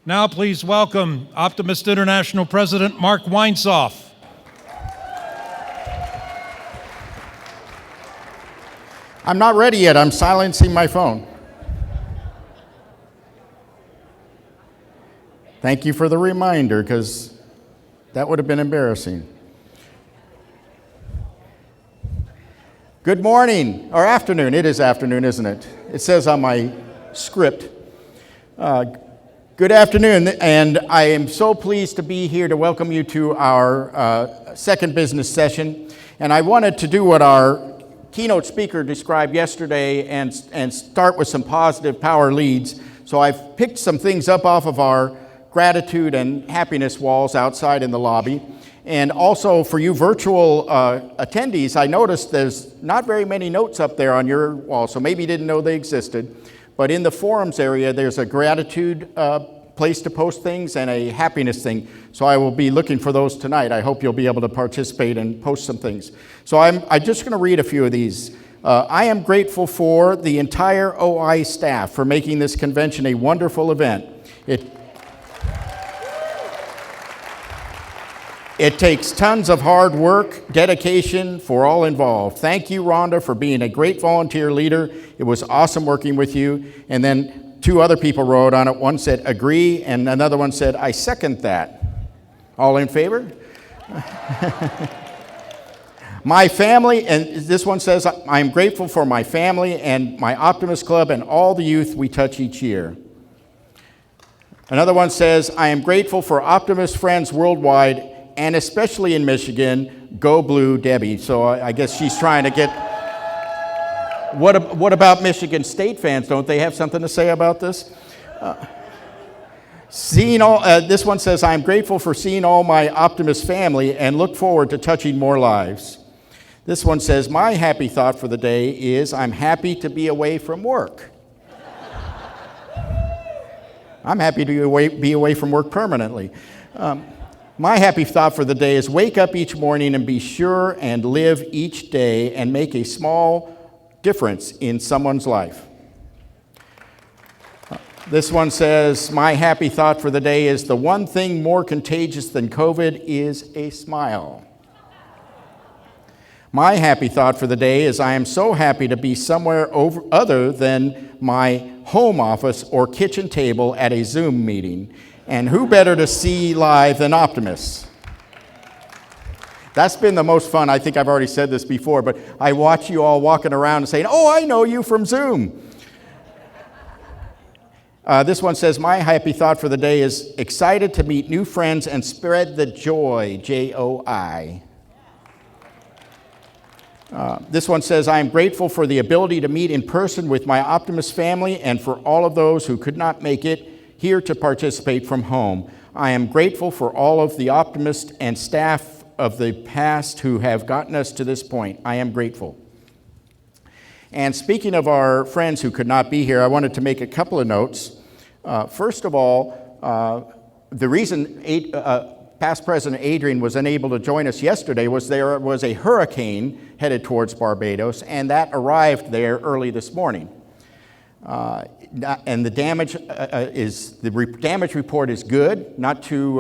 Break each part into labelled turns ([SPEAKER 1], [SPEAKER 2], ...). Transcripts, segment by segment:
[SPEAKER 1] Now please welcome Optimist International President Mark Weinsoff.
[SPEAKER 2] I'm not ready yet. I'm silencing my phone. Thank you for the reminder, because that would have been embarrassing. Good morning, or afternoon. It is afternoon, isn't it? It says on my script. Good afternoon, and I am so pleased to be here to welcome you to our second business session. And I wanted to do what our keynote speaker described yesterday and start with some positive power leads. So I've picked some things up off of our gratitude and happiness walls outside in the lobby. And also for you virtual attendees, I noticed there's not very many notes up there on your wall, so maybe you didn't know they existed. But in the forums area, there's a gratitude place to post things and a happiness thing. So I will be looking for those tonight. I hope you'll be able to participate and post some things. So I'm just going to read a few of these. I am grateful for the entire OI staff for making this convention a wonderful event. It takes tons of hard work, dedication for all involved. Thank you, Rhonda, for being a great volunteer leader. It was awesome working with you. And then two other people wrote on it. One said, agree, and another one said, I second that. All in favor? My family, and this one says, I am grateful for my family and my Optimist Club and all the youth we touch each year. Another one says, I am grateful for Optimist friends worldwide, and especially in Michigan. Go Blue, Debbie. So I guess she's trying to get... What about Michigan State fans? Don't they have something to say about this? This one says, I am grateful for seeing all my Optimist family and look forward to touching more lives. This one says, my happy thought for the day is I'm happy to be away from work. I'm happy to be away from work permanently. My happy thought for the day is wake up each morning and be sure and live each day and make a small difference in someone's life. This one says, my happy thought for the day is the one thing more contagious than COVID is a smile. My happy thought for the day is I am so happy to be somewhere other than my home office or kitchen table at a Zoom meeting. And who better to see live than Optimists? That's been the most fun. I think I've already said this before, but I watch you all walking around and saying, oh, I know you from Zoom. This one says, my happy thought for the day is excited to meet new friends and spread the joy, J-O-I. This one says, I am grateful for the ability to meet in person with my Optimist family and for all of those who could not make it here to participate from home. I am grateful for all of the Optimist and staff of the past who have gotten us to this point. I am grateful. And speaking of our friends who could not be here, I wanted to make a couple of notes. First of all, the reason past President Adrian was unable to join us yesterday was there was a hurricane headed towards Barbados, and that arrived there early this morning. And the damage damage report is good. Not too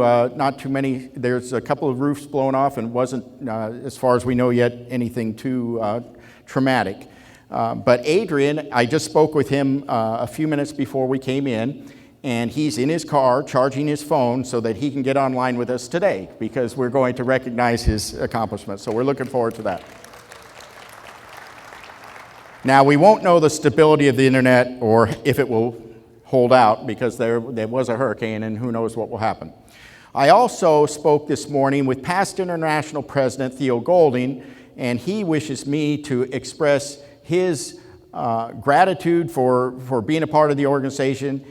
[SPEAKER 2] many. There's a couple of roofs blown off, and wasn't, as far as we know yet, anything too traumatic. But Adrian, I just spoke with him a few minutes before we came in, and he's in his car charging his phone so that he can get online with us today, because we're going to recognize his accomplishments. So we're looking forward to that. Now, we won't know the stability of the internet or if it will hold out, because there was a hurricane and who knows what will happen. I also spoke this morning with past International President Theo Golding, and he wishes me to express his gratitude for being a part of the organization,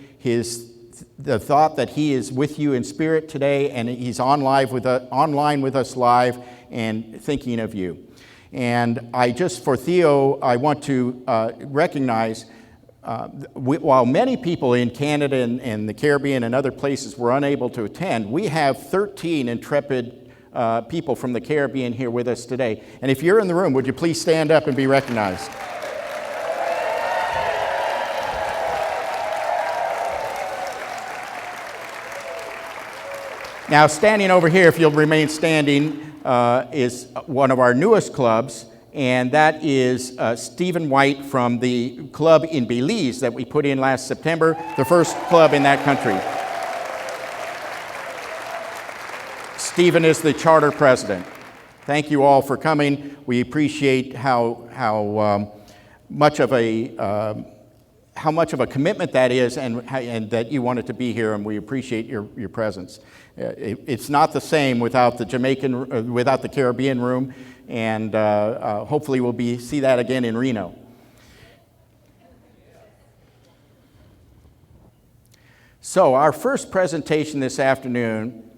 [SPEAKER 2] the thought that he is with you in spirit today, and he's online with us live and thinking of you. And for Theo, I want to recognize, while many people in Canada and the Caribbean and other places were unable to attend, we have 13 intrepid people from the Caribbean here with us today. And if you're in the room, would you please stand up and be recognized? Now, standing over here, if you'll remain standing, is one of our newest clubs, and that is Stephen White from the club in Belize that we put in last September, the first club in that country. Stephen is the charter president. Thank you all for coming. We appreciate how much of a commitment that is, and that you wanted to be here, and we appreciate your presence. It's not the same without the Caribbean room, and hopefully we'll see that again in Reno. So our first presentation this afternoon,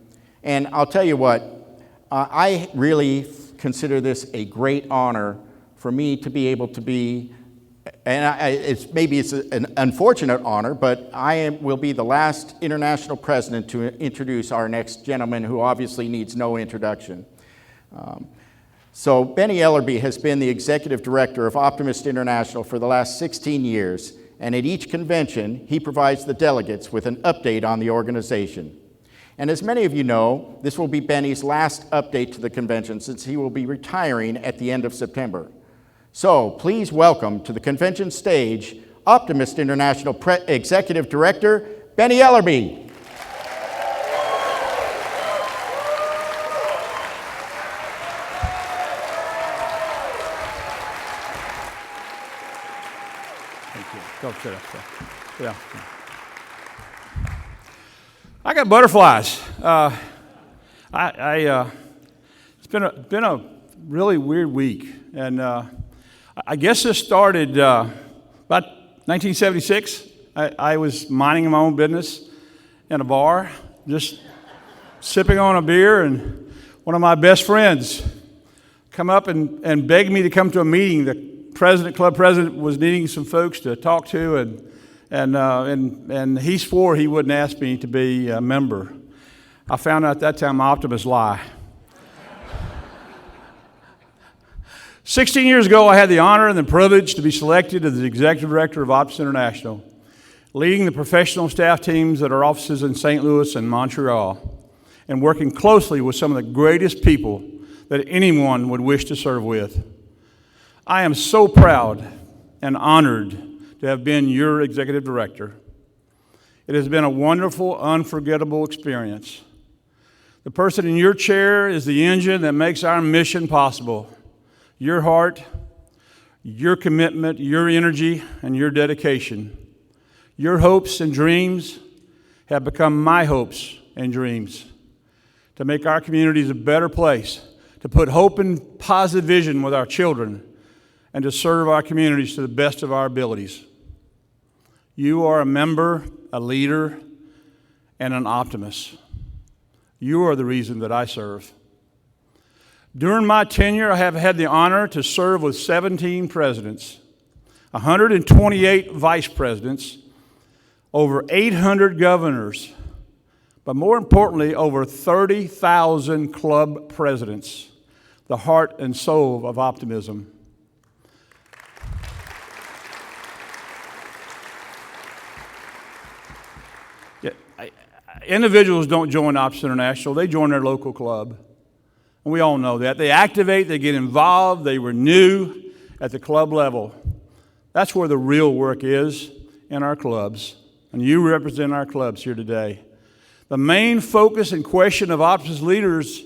[SPEAKER 2] and I'll tell you what, I really consider this a great honor for me to be able to be, and it's an unfortunate honor, but will be the last international president to introduce our next gentleman, who obviously needs no introduction. So Benny Ellerbee has been the executive director of Optimist International for the last 16 years, and at each convention, he provides the delegates with an update on the organization. And as many of you know, this will be Benny's last update to the convention, since he will be retiring at the end of September. So please welcome to the convention stage Optimist International Executive Director, Benny Ellerbee.
[SPEAKER 3] Thank you. Go sit up. Yeah. I got butterflies. It's been a really weird week, and I guess this started about 1976. I was minding my own business in a bar, just sipping on a beer, and one of my best friends come up and begged me to come to a meeting. The club president was needing some folks to talk to, and he swore he wouldn't ask me to be a member. I found out at that time optimists lie. 16 years ago, I had the honor and the privilege to be selected as the executive director of Optimist International, leading the professional staff teams at our offices in St. Louis and Montreal, and working closely with some of the greatest people that anyone would wish to serve with. I am so proud and honored to have been your executive director. It has been a wonderful, unforgettable experience. The person in your chair is the engine that makes our mission possible. Your heart, your commitment, your energy, and your dedication. Your hopes and dreams have become my hopes and dreams. To make our communities a better place, to put hope and positive vision with our children, and to serve our communities to the best of our abilities. You are a member, a leader, and an optimist. You are the reason that I serve. During my tenure, I have had the honor to serve with 17 presidents, 128 vice presidents, over 800 governors, but more importantly, over 30,000 club presidents, the heart and soul of optimism. Individuals don't join Optimist International, they join their local club. And we all know that. They activate, they get involved, they renew at the club level. That's where the real work is, in our clubs. And you represent our clubs here today. The main focus and question of Optimist leaders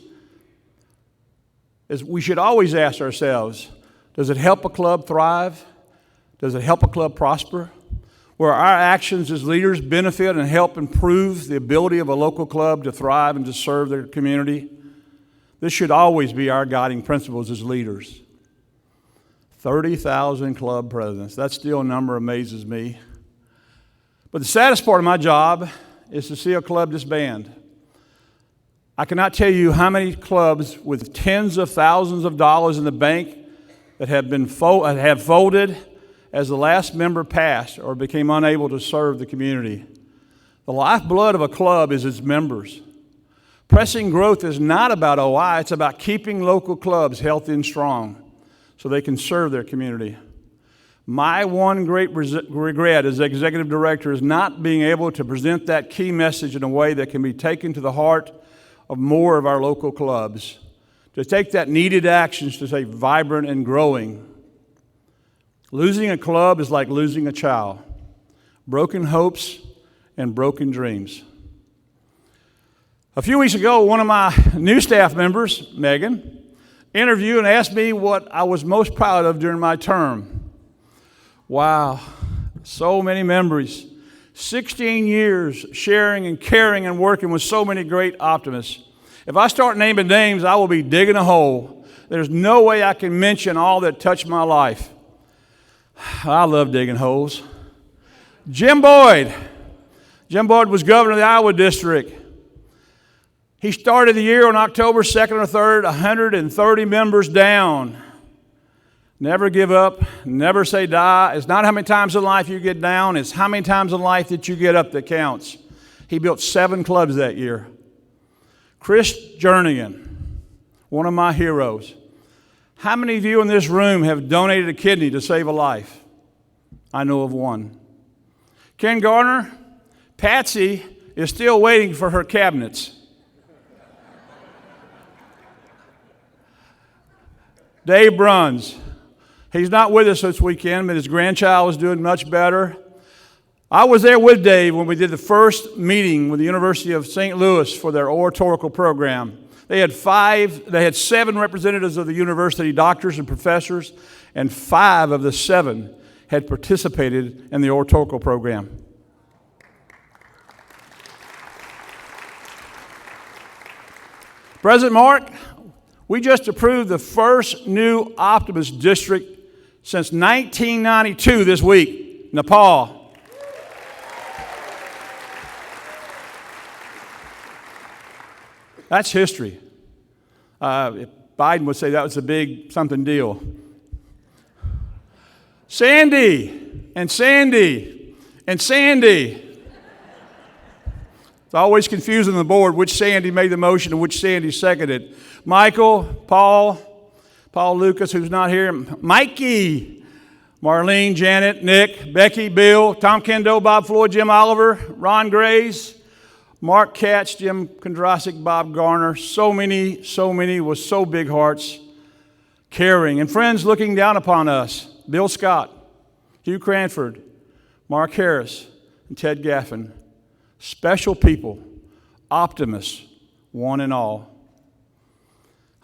[SPEAKER 3] is we should always ask ourselves, does it help a club thrive? Does it help a club prosper? Where our actions as leaders benefit and help improve the ability of a local club to thrive and to serve their community? This should always be our guiding principles as leaders. 30,000 club presidents. That still number amazes me. But the saddest part of my job is to see a club disband. I cannot tell you how many clubs with tens of thousands of dollars in the bank that have folded as the last member passed or became unable to serve the community. The lifeblood of a club is its members. Pressing growth is not about OI, it's about keeping local clubs healthy and strong so they can serve their community. My one great regret as executive director is not being able to present that key message in a way that can be taken to the heart of more of our local clubs to take that needed actions to stay vibrant and growing. Losing a club is like losing a child. Broken hopes and broken dreams. A few weeks ago, one of my new staff members, Megan, interviewed and asked me what I was most proud of during my term. Wow, so many memories. 16 years sharing and caring and working with so many great optimists. If I start naming names, I will be digging a hole. There's no way I can mention all that touched my life. I love digging holes. Jim Boyd. Jim Boyd was governor of the Iowa district. He started the year on October 2nd or 3rd, 130 members down. Never give up, never say die. It's not how many times in life you get down, it's how many times in life that you get up that counts. He built 7 clubs that year. Chris Jernigan, one of my heroes. How many of you in this room have donated a kidney to save a life? I know of one. Ken Garner, Patsy is still waiting for her cabinets. Dave Bruns, he's not with us this weekend, but his grandchild is doing much better. I was there with Dave when we did the first meeting with the University of St. Louis for their oratorical program. They had 7 representatives of the university, doctors and professors, and 5 of the 7 had participated in the oratorical program. President Mark, we just approved the first new Optimist district since 1992 this week, Nepal. That's history. Biden would say that was a big something deal. Sandy and Sandy and Sandy. It's always confusing the board which Sandy made the motion and which Sandy seconded. Michael, Paul Lucas, who's not here, Mikey, Marlene, Janet, Nick, Becky, Bill, Tom Kendo, Bob Floyd, Jim Oliver, Ron Grays, Mark Katz, Jim Kondrasik, Bob Garner, so many with so big hearts, caring, and friends looking down upon us. Bill Scott, Hugh Cranford, Mark Harris, and Ted Gaffin. Special people, optimists, one and all.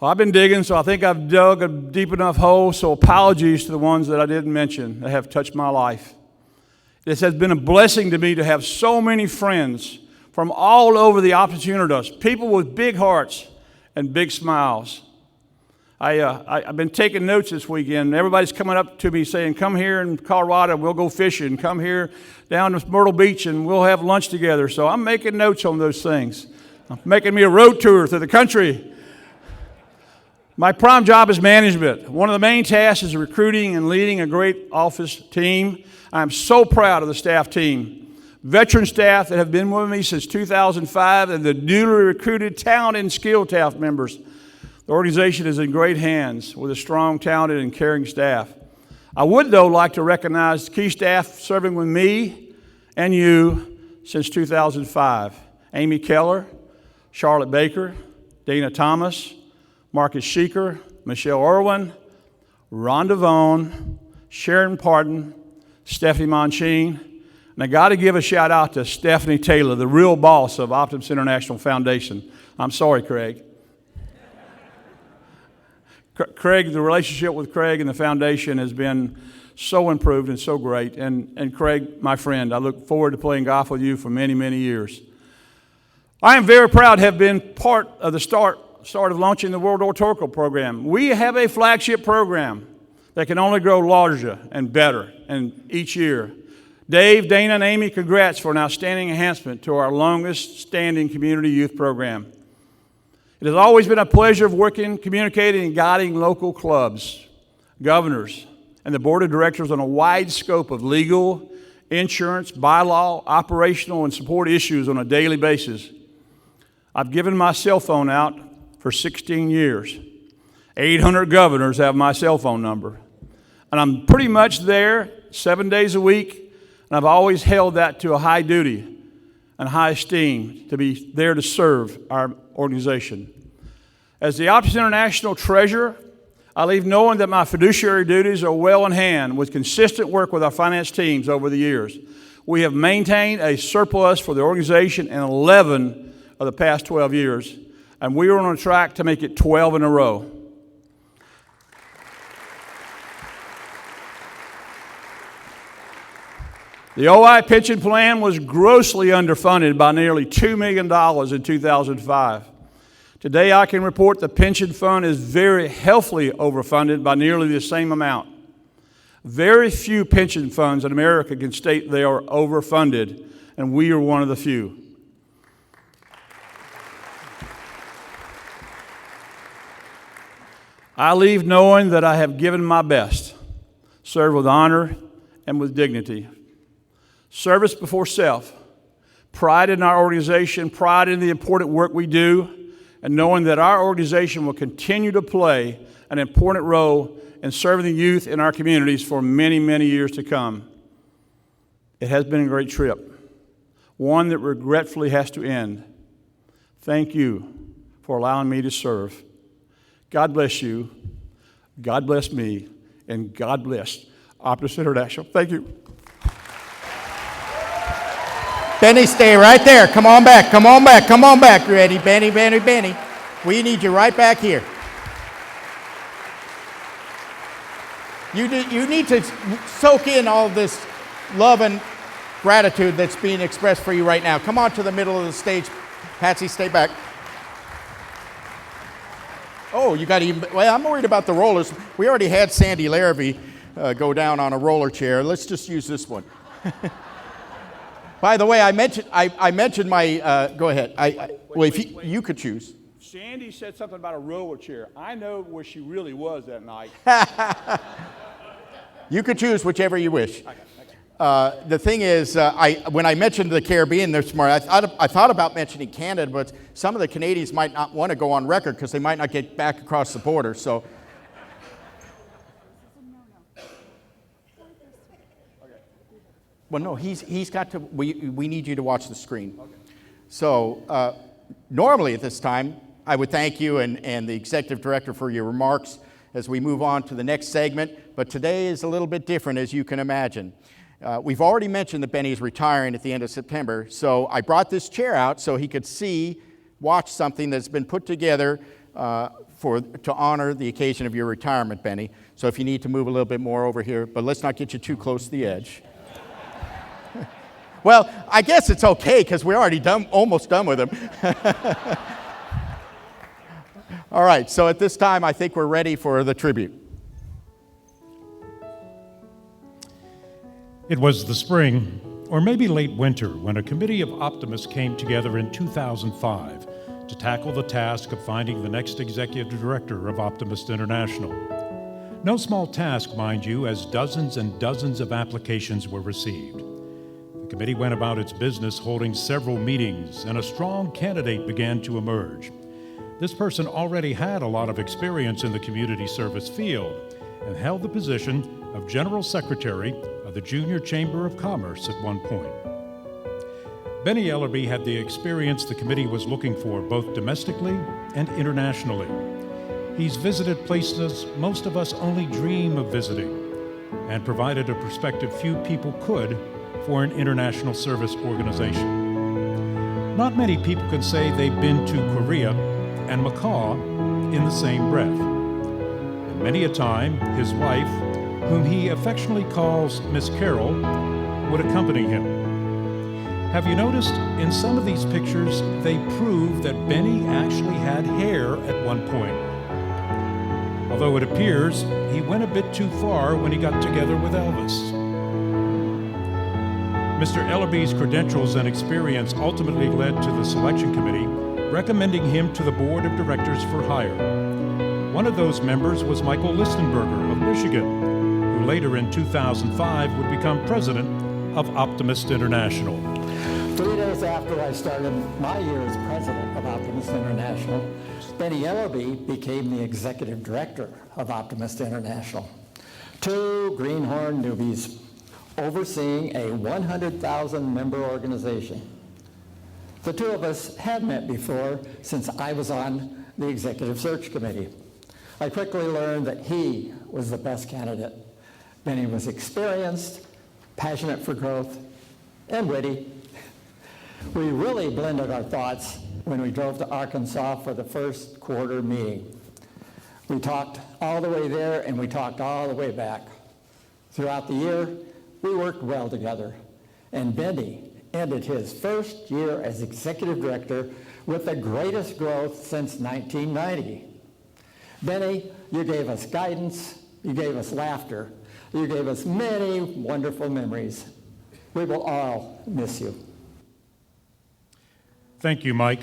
[SPEAKER 3] Well, I've been digging, so I think I've dug a deep enough hole, so apologies to the ones that I didn't mention that have touched my life. This has been a blessing to me to have so many friends from all over the Optimist universe, people with big hearts and big smiles. I've been taking notes this weekend. Everybody's coming up to me saying, come here in Colorado, we'll go fishing. Come here down to Myrtle Beach and we'll have lunch together. So I'm making notes on those things. I'm making me a road tour through the country. My prime job is management. One of the main tasks is recruiting and leading a great office team. I'm so proud of the staff team. Veteran staff that have been with me since 2005 and the newly recruited talented and skilled staff members. The organization is in great hands with a strong, talented, and caring staff. I would, though, like to recognize key staff serving with me and you since 2005. Amy Keller, Charlotte Baker, Dana Thomas, Marcus Sheeker, Michelle Irwin, Rhonda Vaughn, Sharon Parton, Stephanie Monchine, and I got to give a shout out to Stephanie Taylor, the real boss of Optimist International Foundation. I'm sorry, Craig. Craig, the relationship with Craig and the foundation has been so improved and so great. And Craig, my friend, I look forward to playing golf with you for many, many years. I am very proud to have been part of the start of launching the World Oratorical Program. We have a flagship program that can only grow larger and better and each year. Dave, Dana, and Amy, congrats for an outstanding enhancement to our longest-standing community youth program. It has always been a pleasure of working, communicating, and guiding local clubs, governors, and the board of directors on a wide scope of legal, insurance, bylaw, operational, and support issues on a daily basis. I've given my cell phone out for 16 years. 800 governors have my cell phone number. And I'm pretty much there 7 days a week, and I've always held that to a high duty. and high esteem to be there to serve our organization. As the Optimist International Treasurer, I leave knowing that my fiduciary duties are well in hand with consistent work with our finance teams over the years. We have maintained a surplus for the organization in 11 of the past 12 years, and we are on a track to make it 12 in a row. The OI pension plan was grossly underfunded by nearly $2 million in 2005. Today, I can report the pension fund is very healthily overfunded by nearly the same amount. Very few pension funds in America can state they are overfunded, and we are one of the few. I leave knowing that I have given my best, served with honor and with dignity. Service before self, pride in our organization, pride in the important work we do, and knowing that our organization will continue to play an important role in serving the youth in our communities for many, many years to come. It has been a great trip, one that regretfully has to end. Thank you for allowing me to serve. God bless you, God bless me, and God bless Optimist International. Thank you.
[SPEAKER 2] Benny, stay right there. Come on back, come on back, come on back. Ready, Benny, Benny, Benny. We need you right back here. You need to soak in all of this love and gratitude that's being expressed for you right now. Come on to the middle of the stage. Patsy, stay back. Oh, you got even, well, I'm worried about the rollers. We already had Sandy Ellerbee go down on a roller chair. Let's just use this one. By the way, I mentioned my, go ahead. Well, if you could choose.
[SPEAKER 3] Sandy said something about a roller chair. I know where she really was that night.
[SPEAKER 2] You could choose whichever you wish. The thing is, when I mentioned the Caribbean this morning, I thought about mentioning Canada, but some of the Canadians might not want to go on record because they might not get back across the border. So. Well, no, he's got to. We need you to watch the screen. Okay. So normally at this time, I would thank you and the executive director for your remarks as we move on to the next segment. But today is a little bit different, as you can imagine. We've already mentioned that Benny is retiring at the end of September, so I brought this chair out so he could watch something that's been put together to honor the occasion of your retirement, Benny. So if you need to move a little bit more over here, but let's not get you too close to the edge. Well, I guess it's okay because we're already almost done with him. All right, so at this time, I think we're ready for the tribute.
[SPEAKER 1] It was the spring, or maybe late winter, when a committee of optimists came together in 2005 to tackle the task of finding the next executive director of Optimist International. No small task, mind you, as dozens and dozens of applications were received. The committee went about its business holding several meetings, and a strong candidate began to emerge. This person already had a lot of experience in the community service field and held the position of General Secretary of the Junior Chamber of Commerce at one point. Benny Ellerbee had the experience the committee was looking for both domestically and internationally. He's visited places most of us only dream of visiting and provided a perspective few people could for an international service organization. Not many people can say they've been to Korea and Macau in the same breath. And many a time, his wife, whom he affectionately calls Miss Carol, would accompany him. Have you noticed in some of these pictures, they prove that Benny actually had hair at one point? Although it appears he went a bit too far when he got together with Elvis. Mr. Ellerbee's credentials and experience ultimately led to the selection committee recommending him to the board of directors for hire. One of those members was Michael Listenberger of Michigan, who later in 2005 would become president of Optimist International.
[SPEAKER 4] 3 days after I started my year as president of Optimist International, Benny Ellerbee became the executive director of Optimist International. 2 greenhorn newbies overseeing a 100,000 member organization. The two of us had met before since I was on the executive search committee. I quickly learned that he was the best candidate. Benny was experienced, passionate for growth, and witty. We really blended our thoughts when we drove to Arkansas for the first quarter meeting. We talked all the way there and we talked all the way back. Throughout the year, we worked well together, and Benny ended his first year as executive director with the greatest growth since 1990. Benny, you gave us guidance, you gave us laughter, you gave us many wonderful memories. We will all miss you.
[SPEAKER 1] Thank you, Mike.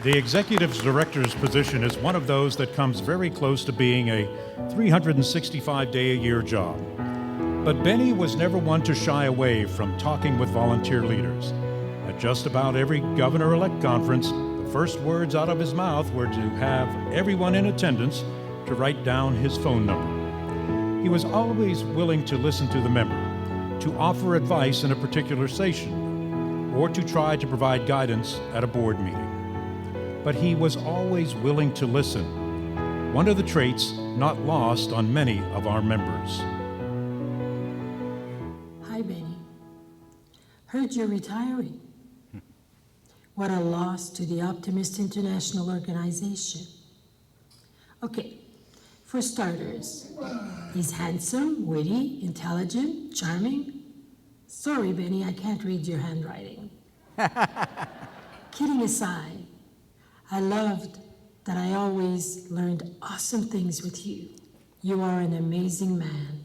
[SPEAKER 1] The executive director's position is one of those that comes very close to being a 365-day-a-year job. But Benny was never one to shy away from talking with volunteer leaders. At just about every governor-elect conference, the first words out of his mouth were to have everyone in attendance to write down his phone number. He was always willing to listen to the member, to offer advice in a particular session, or to try to provide guidance at a board meeting. But he was always willing to listen, one of the traits not lost on many of our members.
[SPEAKER 5] Hi, Benny. Heard you're retiring. What a loss to the Optimist International organization. Okay, for starters, he's handsome, witty, intelligent, charming. Sorry, Benny, I can't read your handwriting. Kidding aside, I loved that I always learned awesome things with you. You are an amazing man.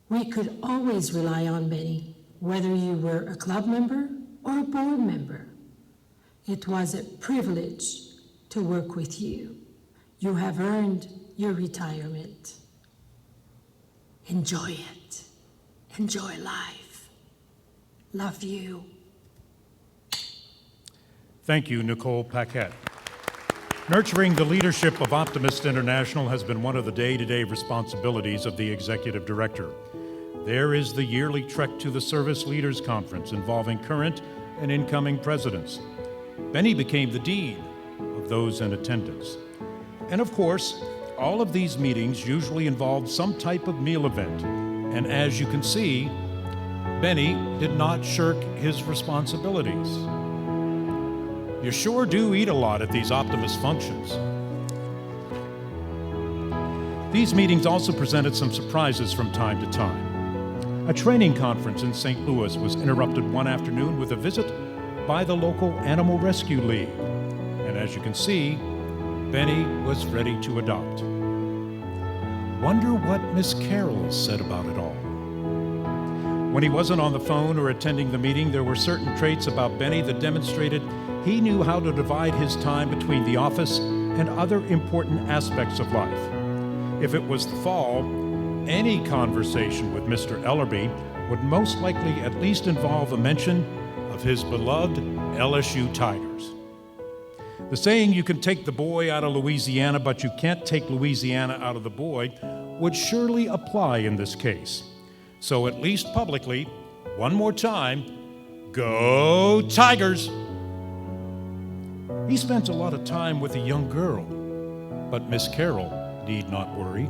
[SPEAKER 5] We could always rely on Benny, whether you were a club member or a board member. It was a privilege to work with you. You have earned your retirement. Enjoy it. Enjoy life. Love you.
[SPEAKER 1] Thank you, Nicole Paquette. Nurturing the leadership of Optimist International has been one of the day-to-day responsibilities of the executive director. There is the yearly trek to the Service Leaders Conference involving current and incoming presidents. Benny became the dean of those in attendance. And of course, all of these meetings usually involved some type of meal event. And as you can see, Benny did not shirk his responsibilities. You sure do eat a lot at these Optimist functions. These meetings also presented some surprises from time to time. A training conference in St. Louis was interrupted one afternoon with a visit by the local Animal Rescue League. And as you can see, Benny was ready to adopt. Wonder what Miss Carol said about it all. When he wasn't on the phone or attending the meeting, there were certain traits about Benny that demonstrated he knew how to divide his time between the office and other important aspects of life. If it was the fall, any conversation with Mr. Ellerbee would most likely at least involve a mention of his beloved LSU Tigers. The saying, "You can take the boy out of Louisiana, but you can't take Louisiana out of the boy," would surely apply in this case. So at least publicly, one more time, go Tigers! He spent a lot of time with a young girl, but Miss Carol need not worry.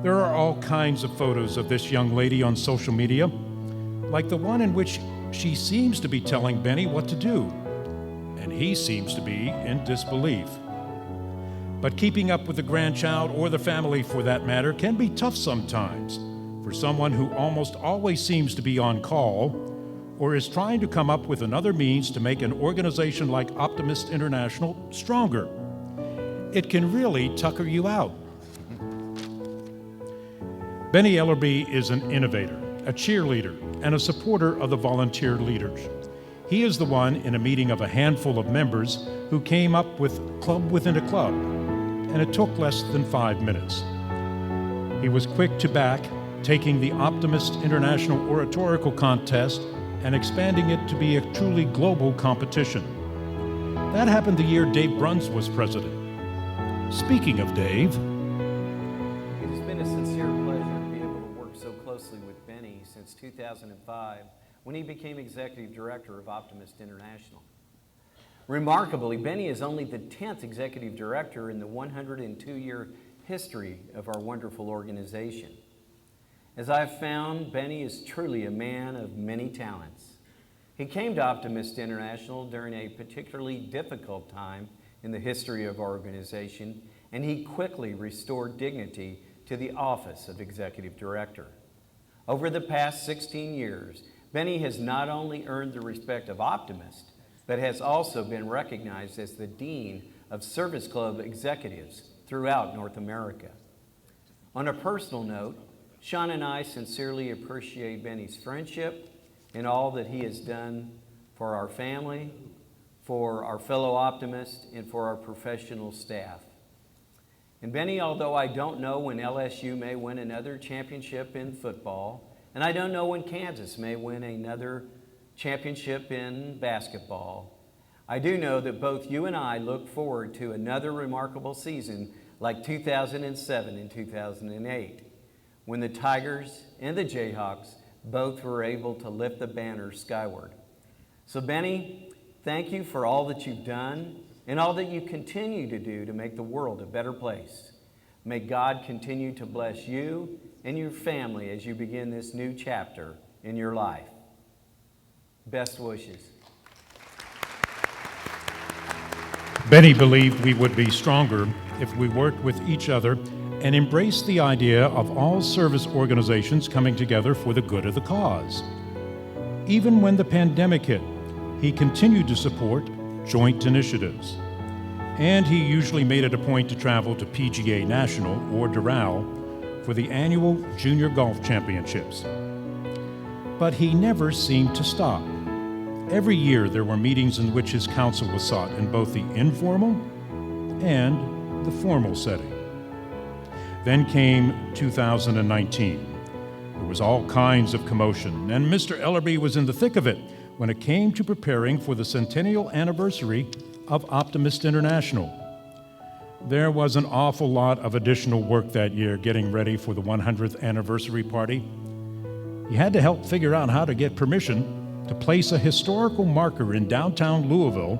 [SPEAKER 1] There are all kinds of photos of this young lady on social media, like the one in which she seems to be telling Benny what to do, and he seems to be in disbelief. But keeping up with the grandchild, or the family for that matter, can be tough sometimes for someone who almost always seems to be on call or is trying to come up with another means to make an organization like Optimist International stronger. It can really tucker you out. Benny Ellerbee is an innovator, a cheerleader, and a supporter of the volunteer leaders. He is the one in a meeting of a handful of members who came up with club within a club, and it took less than 5 minutes. He was quick to back taking the Optimist International Oratorical Contest and expanding it to be a truly global competition. That happened the year Dave Bruns was president. Speaking of Dave,
[SPEAKER 6] it has been a sincere pleasure to be able to work so closely with Benny since 2005 when he became executive director of Optimist International. Remarkably, Benny is only the 10th executive director in the 102-year history of our wonderful organization. As I've found, Benny is truly a man of many talents. He came to Optimist International during a particularly difficult time in the history of our organization, and he quickly restored dignity to the office of Executive Director. Over the past 16 years, Benny has not only earned the respect of Optimist, but has also been recognized as the Dean of Service Club Executives throughout North America. On a personal note, Sean and I sincerely appreciate Benny's friendship and all that he has done for our family, for our fellow optimists, and for our professional staff. And Benny, although I don't know when LSU may win another championship in football, and I don't know when Kansas may win another championship in basketball, I do know that both you and I look forward to another remarkable season like 2007 and 2008, when the Tigers and the Jayhawks both were able to lift the banner skyward. So Benny, thank you for all that you've done and all that you continue to do to make the world a better place. May God continue to bless you and your family as you begin this new chapter in your life. Best wishes.
[SPEAKER 1] Benny believed we would be stronger if we worked with each other and embraced the idea of all service organizations coming together for the good of the cause. Even when the pandemic hit, he continued to support joint initiatives. And he usually made it a point to travel to PGA National or Doral for the annual Junior Golf Championships. But he never seemed to stop. Every year there were meetings in which his counsel was sought in both the informal and the formal setting. Then came 2019. There was all kinds of commotion, and Mr. Ellerbee was in the thick of it when it came to preparing for the centennial anniversary of Optimist International. There was an awful lot of additional work that year getting ready for the 100th anniversary party. He had to help figure out how to get permission to place a historical marker in downtown Louisville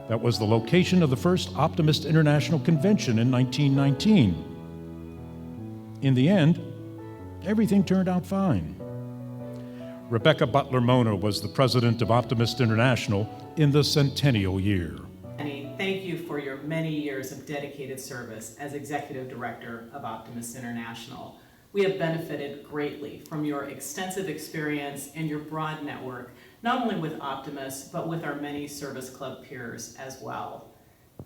[SPEAKER 1] that was the location of the first Optimist International Convention in 1919. In the end, everything turned out fine. Rebecca Butler-Mona was the president of Optimist International in the centennial year.
[SPEAKER 7] Benny, thank you for your many years of dedicated service as Executive Director of Optimist International. We have benefited greatly from your extensive experience and your broad network, not only with Optimist, but with our many service club peers as well.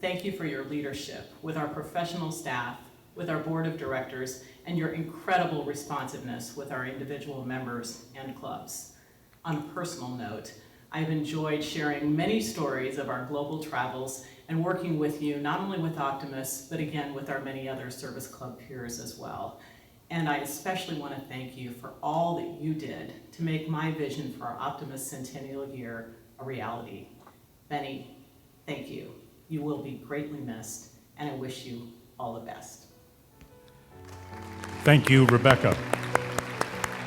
[SPEAKER 7] Thank you for your leadership with our professional staff, with our board of directors, and your incredible responsiveness with our individual members and clubs. On a personal note, I've enjoyed sharing many stories of our global travels and working with you, not only with Optimists, but again with our many other service club peers as well. And I especially want to thank you for all that you did to make my vision for our Optimist Centennial Year a reality. Benny, thank you. You will be greatly missed, and I wish you all the best.
[SPEAKER 1] Thank you, Rebecca.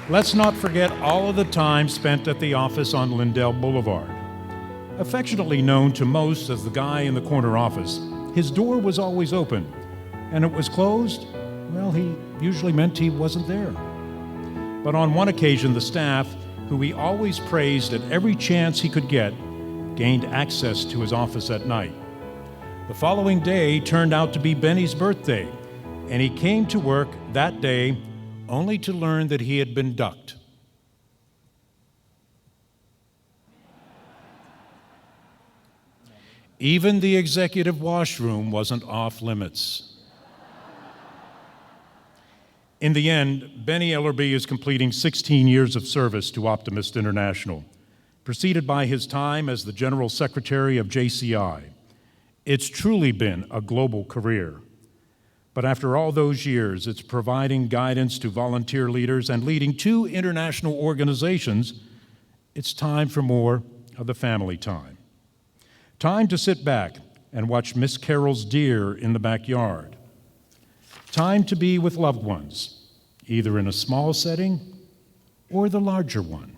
[SPEAKER 1] Let's not forget all of the time spent at the office on Lindell Boulevard. Affectionately known to most as the guy in the corner office, his door was always open, and it was closed, well, he usually meant he wasn't there. But on one occasion, the staff, who he always praised at every chance he could get, gained access to his office at night. The following day turned out to be Benny's birthday, and he came to work that day only to learn that he had been ducked. Even the executive washroom wasn't off limits. In the end, Benny Ellerbee is completing 16 years of service to Optimist International, preceded by his time as the General Secretary of JCI. It's truly been a global career. But after all those years, it's providing guidance to volunteer leaders and leading 2 international organizations. It's time for more of the family time. Time to sit back and watch Miss Carol's deer in the backyard. Time to be with loved ones, either in a small setting or the larger one.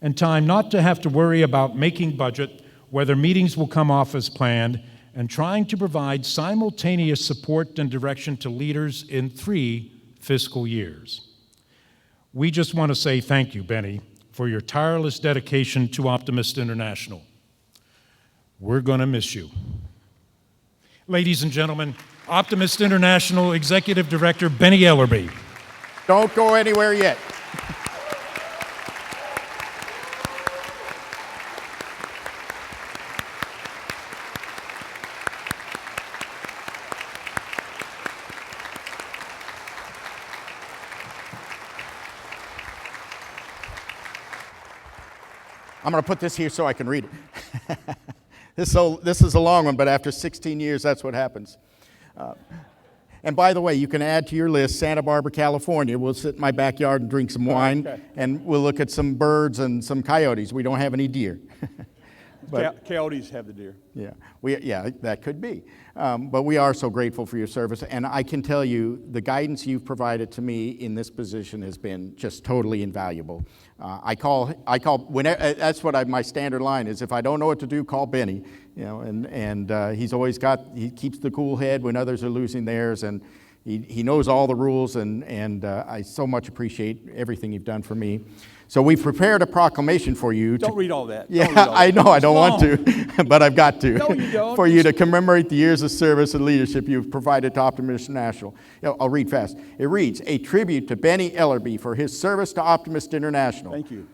[SPEAKER 1] and time not to have to worry about making budget, whether meetings will come off as planned, and trying to provide simultaneous support and direction to leaders in 3 fiscal years. We just want to say thank you, Benny, for your tireless dedication to Optimist International. We're going to miss you. Ladies and gentlemen, Optimist International Executive Director Benny Ellerbee.
[SPEAKER 2] Don't go anywhere yet. I'm going to put this here so I can read it. This is a long one, but after 16 years, that's what happens. And by the way, you can add to your list Santa Barbara, California. We'll sit in my backyard and drink some wine,
[SPEAKER 3] Okay.
[SPEAKER 2] and we'll look at some birds and some coyotes. We don't have any deer. But
[SPEAKER 3] Coyotes have the deer.
[SPEAKER 2] yeah, that could be. But we are so grateful for your service, and I can tell you the guidance you've provided to me in this position has been just totally invaluable. I call whenever, that's what my standard line is. If I don't know what to do, call Benny. You know, and he's always he keeps the cool head when others are losing theirs, and he knows all the rules, and I so much appreciate everything you've done for me. So we've prepared a proclamation for you.
[SPEAKER 3] Don't read all that.
[SPEAKER 2] Yeah,
[SPEAKER 3] Don't read all
[SPEAKER 2] I know,
[SPEAKER 3] that.
[SPEAKER 2] I don't want to, but I've got to.
[SPEAKER 3] No, you don't.
[SPEAKER 2] For you to commemorate the years of service and leadership you've provided to Optimist International. I'll read fast. It reads, a tribute to Benny Ellerbee for his service to Optimist International.
[SPEAKER 3] Thank you.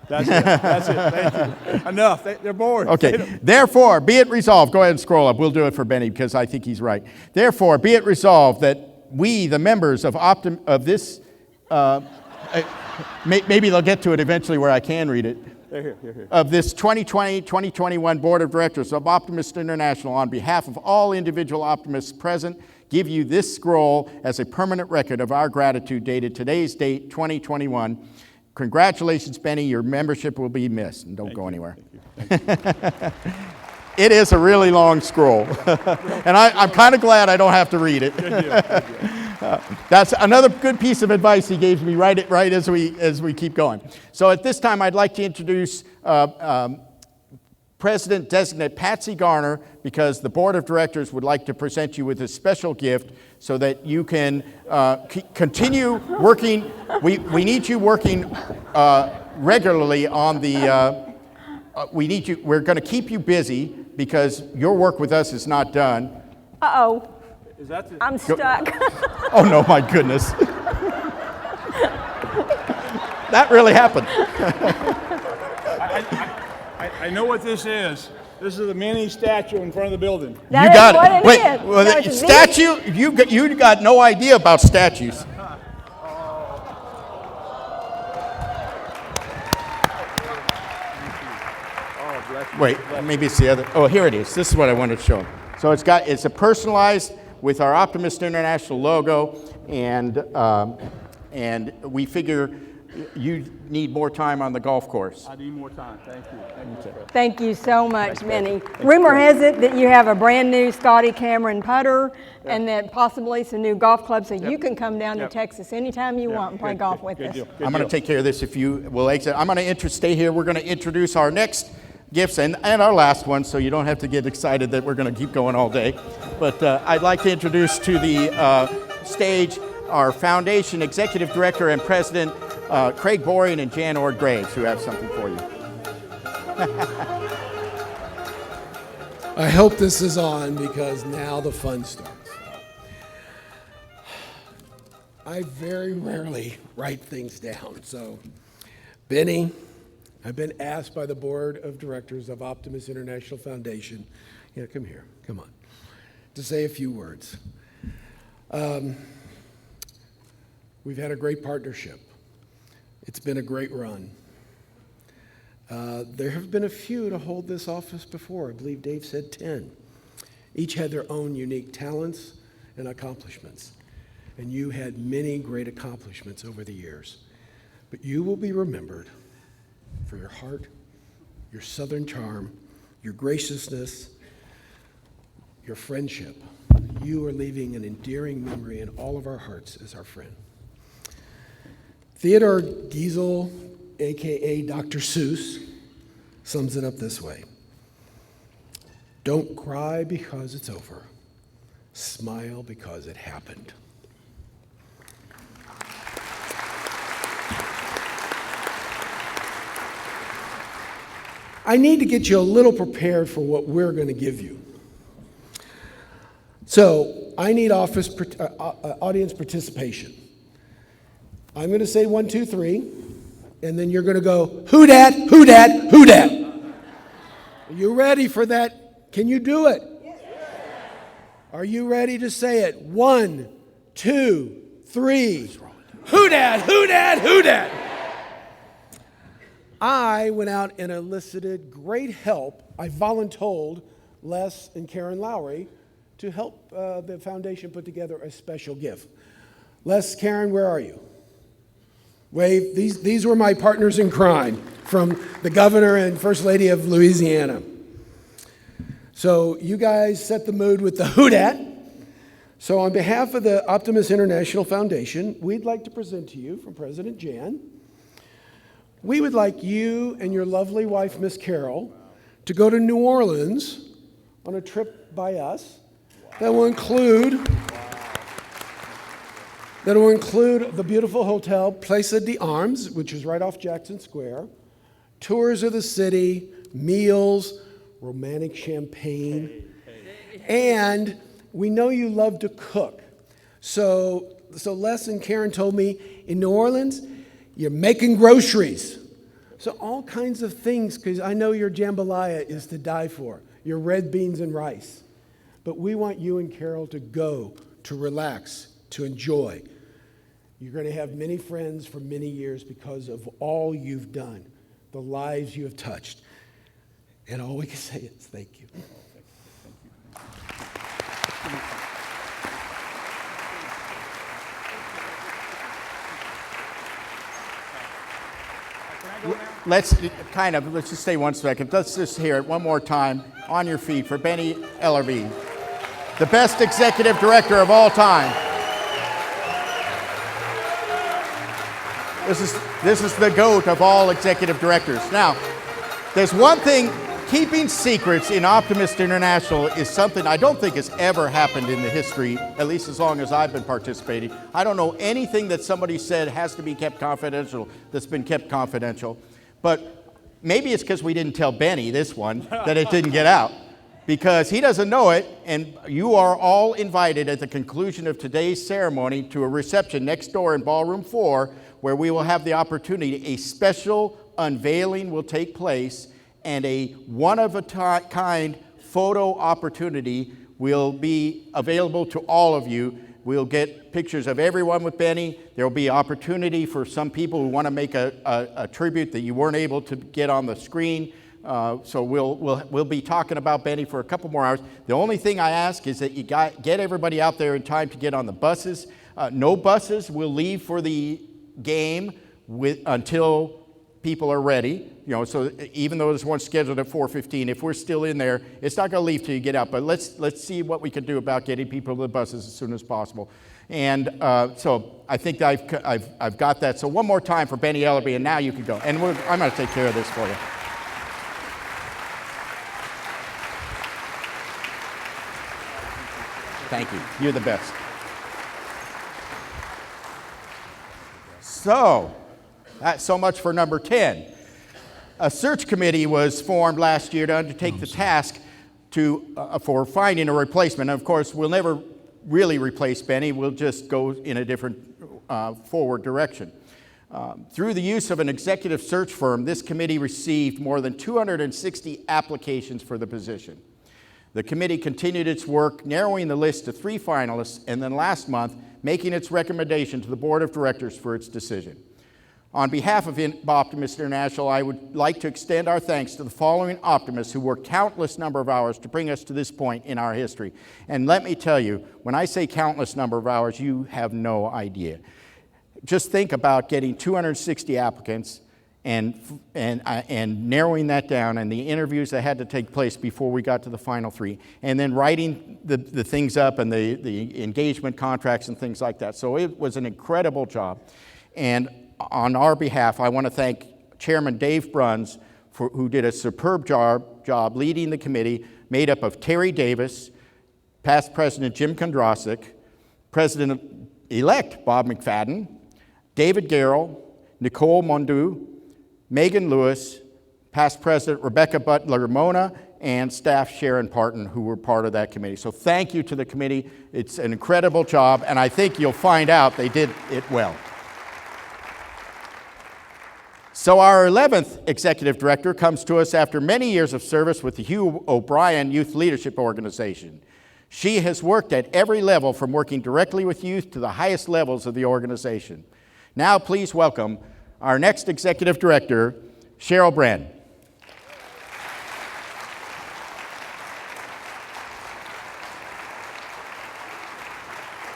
[SPEAKER 3] That's it. Thank you. Enough. They're bored.
[SPEAKER 2] Okay. Therefore, be it resolved. Go ahead and scroll up. We'll do it for Benny because I think he's right. Therefore, be it resolved that we, the members of this, maybe they'll get to it eventually where I can read it.
[SPEAKER 3] Here.
[SPEAKER 2] Of this 2020-2021 Board of Directors of Optimist International, on behalf of all individual optimists present, give you this scroll as a permanent record of our gratitude dated today's date, 2021. Congratulations, Benny. Your membership will be missed. And don't go anywhere.
[SPEAKER 3] Thank you.
[SPEAKER 2] It is a really long scroll. And I'm kind of glad I don't have to read it.
[SPEAKER 3] Good deal.
[SPEAKER 2] That's another good piece of advice he gave me right as we keep going. So at this time, I'd like to introduce President Designate Patsy Garner, because the Board of Directors would like to present you with a special gift so that you can continue working. We need you working regularly on the, we're going to keep you busy because your work with us is not done.
[SPEAKER 8] Uh-oh.
[SPEAKER 3] Is that
[SPEAKER 8] I'm stuck.
[SPEAKER 2] Oh, no, my goodness. That really happened.
[SPEAKER 3] I know what this is. This is a mini statue in front of the building.
[SPEAKER 8] That
[SPEAKER 2] You
[SPEAKER 8] is
[SPEAKER 2] got
[SPEAKER 8] what
[SPEAKER 2] it.
[SPEAKER 8] it
[SPEAKER 2] Wait,
[SPEAKER 8] is.
[SPEAKER 2] well,
[SPEAKER 8] No,
[SPEAKER 2] the
[SPEAKER 8] it's a
[SPEAKER 2] statue, you got no idea about statues. Wait, maybe it's the other. Oh, here it is. This is what I wanted to show. So it's a personalized with our Optimist International logo, and we figure you need more time on the golf course.
[SPEAKER 3] I need more time. Thank you.
[SPEAKER 8] Thank you so much, Benny. Rumor has it that you have a brand new Scotty Cameron putter and that possibly some new golf clubs, so you can come down to Texas anytime you want and play golf with us.
[SPEAKER 2] I'm going to take care of this if you will exit. I'm going to stay here. We're going to introduce our next gifts and our last one, so you don't have to get excited that we're going to keep going all day. But I'd like to introduce to the stage our Foundation Executive Director and President, Craig Boring and Jan Ord-Graves, who have something for you.
[SPEAKER 9] I hope this is on because now the fun starts. I very rarely write things down. So, Benny, I've been asked by the Board of Directors of Optimist International Foundation, come here, come on, to say a few words. We've had a great partnership. It's been a great run. There have been a few to hold this office before. I believe Dave said 10. Each had their own unique talents and accomplishments. And you had many great accomplishments over the years. But you will be remembered for your heart, your southern charm, your graciousness, your friendship. You are leaving an endearing memory in all of our hearts as our friend. Theodore Giesel AKA Dr. Seuss, sums it up this way. Don't cry because it's over. Smile because it happened. I need to get you a little prepared for what we're going to give you. So I need audience participation. I'm going to say 1, 2, 3, and then you're going to go, who dat, who dat, who dat? Are you ready for that? Can you do it? Yes. Are you ready to say it? 1, 2, 3. Who dat, who dat, who dat? I went out and enlisted great help. I voluntold Les and Karen Lowry to help the foundation put together a special gift. Les, Karen, where are you? Wave. These were my partners in crime from the governor and first lady of Louisiana. So you guys set the mood with the who dat. So on behalf of the Optimist International Foundation, we'd like to present to you from President Jan. We would like you and your lovely wife, Miss Carol, to go to New Orleans on a trip by us that will include the beautiful hotel Plaza de Armes, which is right off Jackson Square, tours of the city, meals, romantic champagne, and we know you love to cook. So Les and Karen told me in New Orleans, you're making groceries. So all kinds of things, because I know your jambalaya is to die for, your red beans and rice. But we want you and Carol to go, to relax, to enjoy. You're going to have many friends for many years because of all you've done, the lives you have touched. And all we can say is thank you.
[SPEAKER 2] Let's just stay 1 second. Let's just hear it one more time on your feet for Benny Ellerbee, the best executive director of all time. This is the GOAT of all executive directors. Now, there's one thing, keeping secrets in Optimist International is something I don't think has ever happened in the history, at least as long as I've been participating. I don't know anything that somebody said has to be kept confidential that's been kept confidential. But maybe it's because we didn't tell Benny this one that it didn't get out, because he doesn't know it, and you are all invited at the conclusion of today's ceremony to a reception next door in Ballroom 4, where we will have the opportunity, a special unveiling will take place, and a one-of-a-kind photo opportunity will be available to all of you. We'll get pictures of everyone with Benny. There will be opportunity for some people who want to make a tribute that you weren't able to get on the screen. So we'll be talking about Benny for a couple more hours. The only thing I ask is that you get everybody out there in time to get on the buses. No buses will leave for the game until people are ready. So even though there's one scheduled at 4:15, if we're still in there, it's not going to leave till you get out. But let's see what we can do about getting people to the buses as soon as possible. And so I think I've got that. So one more time for Benny Ellerbee, and now you can go. And I'm going to take care of this for you. Thank you. You're the best. So that's so much for number 10. A search committee was formed last year to undertake the task for finding a replacement. And of course, we'll never really replace Benny. We'll just go in a different forward direction. Through the use of an executive search firm, this committee received more than 260 applications for the position. The committee continued its work, narrowing the list to 3 finalists, and then last month, making its recommendation to the board of directors for its decision. On behalf of Optimist International, I would like to extend our thanks to the following optimists who worked countless number of hours to bring us to this point in our history. And let me tell you, when I say countless number of hours, you have no idea. Just think about getting 260 applicants and narrowing that down, and the interviews that had to take place before we got to the final 3, and then writing the things up and the engagement contracts and things like that. So it was an incredible job. And on our behalf, I want to thank Chairman Dave Bruns, who did a superb job leading the committee, made up of Terry Davis, past President Jim Kondrasik, President-elect Bob McFadden, David Garrell, Nicole Mondu, Megan Lewis, past President Rebecca Butler-Mona, and staff Sharon Parton, who were part of that committee. So thank you to the committee. It's an incredible job, and I think you'll find out they did it well. So our 11th executive director comes to us after many years of service with the Hugh O'Brien Youth Leadership Organization. She has worked at every level, from working directly with youth to the highest levels of the organization. Now please welcome our next executive director, Cheryl Brand.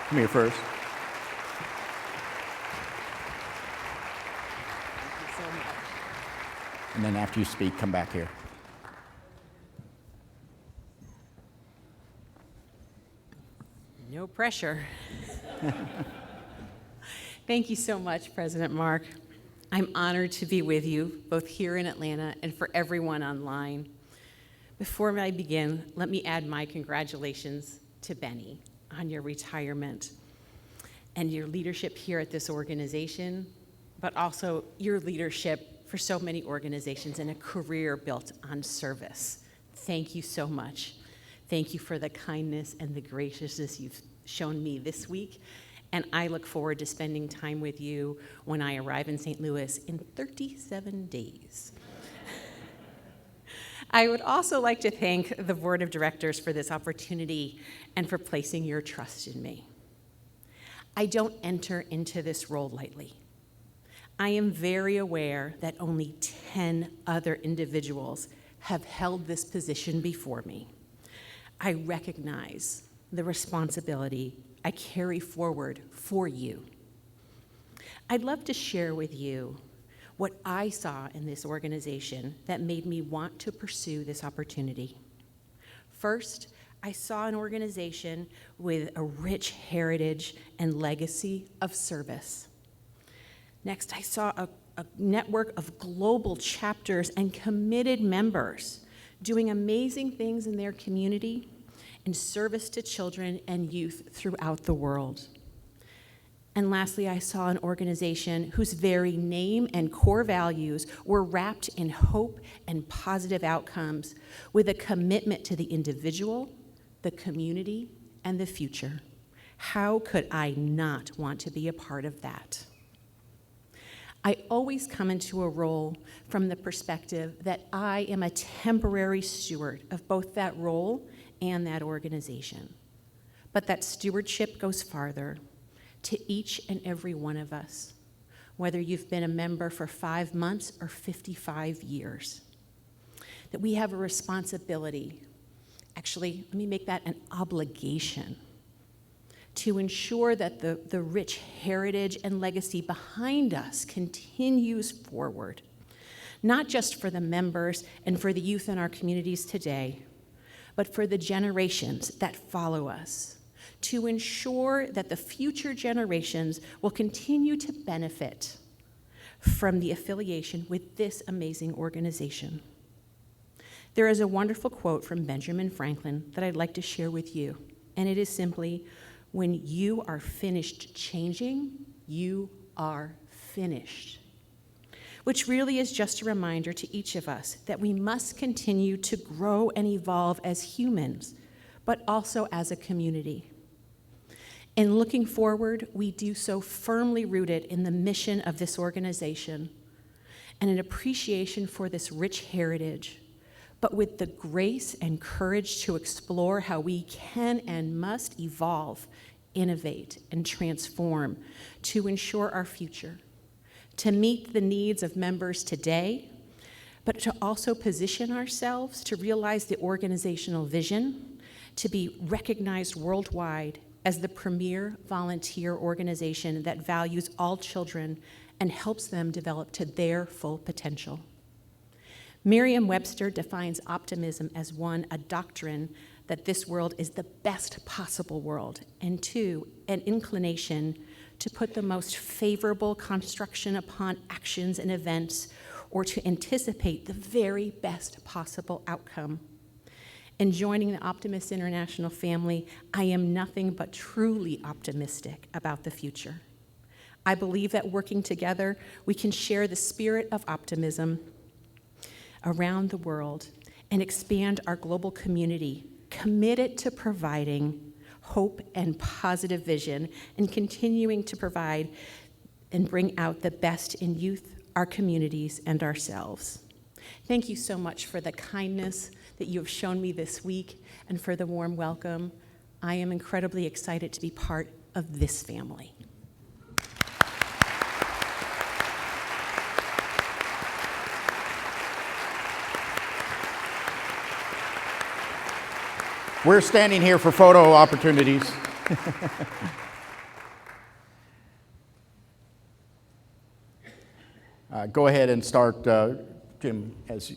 [SPEAKER 2] Come here first. And then after you speak, come back here.
[SPEAKER 10] No pressure. Thank you so much, President Mark. I'm honored to be with you, both here in Atlanta and for everyone online. Before I begin, let me add my congratulations to Benny on your retirement and your leadership here at this organization, but also your leadership for so many organizations and a career built on service. Thank you so much. Thank you for the kindness and the graciousness you've shown me this week, and I look forward to spending time with you when I arrive in St. Louis in 37 days. I would also like to thank the Board of Directors for this opportunity and for placing your trust in me. I don't enter into this role lightly. I am very aware that only 10 other individuals have held this position before me. I recognize the responsibility I carry forward for you. I'd love to share with you what I saw in this organization that made me want to pursue this opportunity. First, I saw an organization with a rich heritage and legacy of service. Next, I saw a network of global chapters and committed members doing amazing things in their community in service to children and youth throughout the world. And lastly, I saw an organization whose very name and core values were wrapped in hope and positive outcomes, with a commitment to the individual, the community, and the future. How could I not want to be a part of that? I always come into a role from the perspective that I am a temporary steward of both that role and that organization. But that stewardship goes farther to each and every one of us, whether you've been a member for 5 months or 55 years. That we have a responsibility, actually, let me make that an obligation, to ensure that the rich heritage and legacy behind us continues forward, not just for the members and for the youth in our communities today, but for the generations that follow us, to ensure that the future generations will continue to benefit from the affiliation with this amazing organization. There is a wonderful quote from Benjamin Franklin that I'd like to share with you, and it is simply, "When you are finished changing, you are finished." Which really is just a reminder to each of us that we must continue to grow and evolve as humans, but also as a community. In looking forward, we do so firmly rooted in the mission of this organization and an appreciation for this rich heritage, but with the grace and courage to explore how we can and must evolve, innovate, and transform to ensure our future, to meet the needs of members today, but to also position ourselves to realize the organizational vision, to be recognized worldwide as the premier volunteer organization that values all children and helps them develop to their full potential. Merriam-Webster defines optimism as, 1, a doctrine that this world is the best possible world, and 2, an inclination to put the most favorable construction upon actions and events or to anticipate the very best possible outcome. In joining the Optimist International family, I am nothing but truly optimistic about the future. I believe that working together, we can share the spirit of optimism around the world and expand our global community, committed to providing hope and positive vision and continuing to provide and bring out the best in youth, our communities, and ourselves. Thank you so much for the kindness that you have shown me this week and for the warm welcome. I am incredibly excited to be part of this family.
[SPEAKER 2] We're standing here for photo opportunities. Go ahead and start, Jim, as